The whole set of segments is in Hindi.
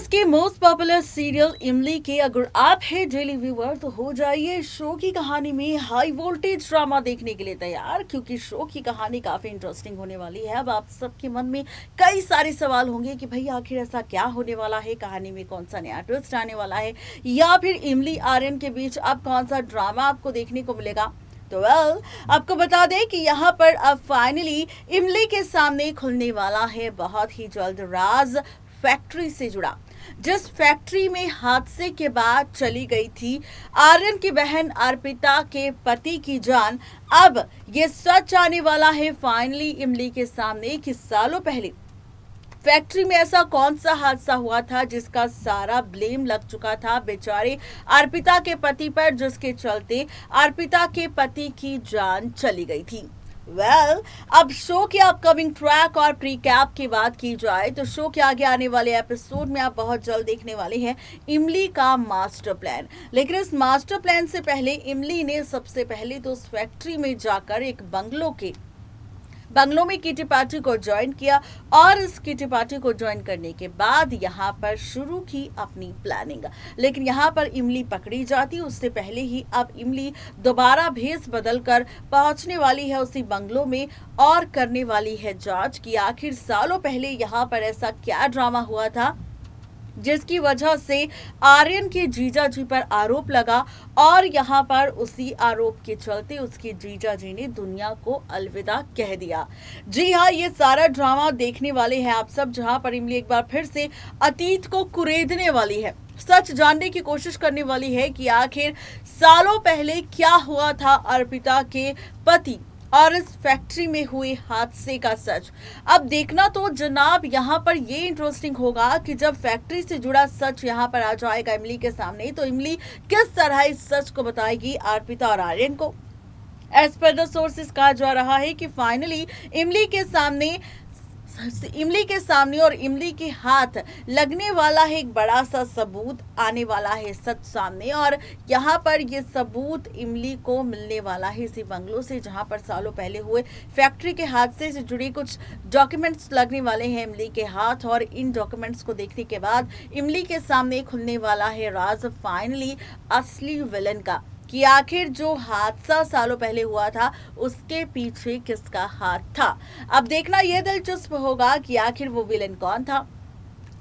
के मोस्ट पॉपुलर सीरियल इमली के अगर आप हैं डेली व्यूअर तो हो जाइए शो की कहानी में हाई वोल्टेज ड्रामा देखने के लिए तैयार, क्योंकि शो की कहानी काफी इंटरेस्टिंग होने वाली है। अब आप सबके मन में कई सारे सवाल होंगे कि भाई आखिर ऐसा क्या होने वाला है, कहानी में कौन सा नया ट्विस्ट आने वाला है, या फिर इमली आर्यन के बीच अब कौन सा ड्रामा आपको देखने को मिलेगा। तो आपको बता दें कि यहाँ पर अब फाइनली इमली के सामने खुलने वाला है बहुत ही जल्द राज फैक्ट्री से जुड़ा, जिस फैक्ट्री में हादसे के बाद चली गई थी आर्यन की बहन अर्पिता के पति की जान। अब ये सच आने वाला है फाइनली इमली के सामने कि सालों पहले फैक्ट्री में ऐसा कौन सा हादसा हुआ था जिसका सारा ब्लेम लग चुका था बेचारे अर्पिता के पति पर, जिसके चलते अर्पिता के पति की जान चली गई थी। अब शो के अपकमिंग ट्रैक और प्री कैप की बात की जाए तो शो के आगे आने वाले एपिसोड में आप बहुत जल्द देखने वाले हैं इमली का मास्टर प्लान। लेकिन इस मास्टर प्लान से पहले इमली ने सबसे पहले तो उस फैक्ट्री में जाकर एक बंगलों में किटी पार्टी को ज्वाइन किया और इस किटी पार्टी को ज्वाइन करने के बाद यहाँ पर शुरू की अपनी प्लानिंग। लेकिन यहाँ पर इमली पकड़ी जाती उससे पहले ही अब इमली दोबारा भेस बदलकर पहुंचने वाली है उसी बंगलों में और करने वाली है जांच कि आखिर सालों पहले यहाँ पर ऐसा क्या ड्रामा हुआ था जिसकी वजह से आर्यन के जीजा जी पर आरोप लगा और यहाँ पर उसी आरोप के चलते उसके जीजा जी ने दुनिया को अलविदा कह दिया। जी हाँ, ये सारा ड्रामा देखने वाले हैं आप सब, जहाँ पर इमली एक बार फिर से अतीत को कुरेदने वाली है, सच जानने की कोशिश करने वाली है कि आखिर सालों पहले क्या हुआ था अर्पिता के पति और इस फैक्ट्री में हुए हादसे का सच। अब देखना तो जनाब यहाँ पर ये इंटरेस्टिंग होगा कि जब फैक्ट्री से जुड़ा सच यहाँ पर आ जाएगा इमली के सामने, तो इमली किस तरह इस सच को बताएगी अर्पिता और आर्यन को। एज पर द सोर्सेस कहा जा रहा है कि फाइनली इमली के सामने और इमली के हाथ लगने वाला है एक बड़ा सा सबूत, आने वाला है सच सामने। और यहाँ पर ये सबूत इमली को मिलने वाला है इसी बंगलों से, जहाँ पर सालों पहले हुए फैक्ट्री के हादसे से जुड़े कुछ डॉक्यूमेंट्स लगने वाले हैं इमली के हाथ। और इन डॉक्यूमेंट्स को देखने के बाद इमली के सामने खुलने वाला है राज फाइनली असली विलन का, कि आखिर जो हादसा सालों पहले हुआ था उसके पीछे किसका हाथ था। अब देखना यह दिलचस्प होगा कि आखिर वो विलन कौन था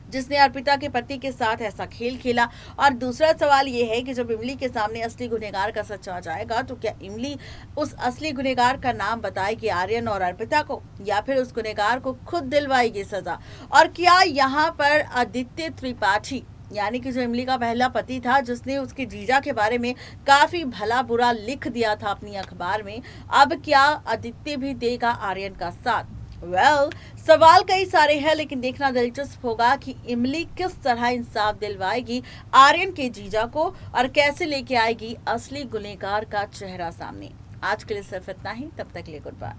जिसने अर्पिता के पति के साथ ऐसा खेल खेला। और दूसरा सवाल ये है कि जब इमली के सामने असली गुनहगार का सच आ जाएगा तो क्या इमली उस असली गुनहगार का नाम बताएगी आर्यन और अर्पिता को, या फिर उस गुनहगार को खुद दिलवाएगी सजा। और क्या यहाँ पर आदित्य त्रिपाठी यानी कि जो इमली का पहला पति था, जिसने उसके जीजा के बारे में काफी भला बुरा लिख दिया था अपनी अखबार में, अब क्या आदित्य भी देगा आर्यन का साथ। सवाल कई सारे हैं, लेकिन देखना दिलचस्प होगा कि इमली किस तरह इंसाफ दिलवाएगी आर्यन के जीजा को और कैसे लेके आएगी असली गुनहगार का चेहरा सामने। आज के लिए सिर्फ इतना ही, तब तक के लिए गुड बाय।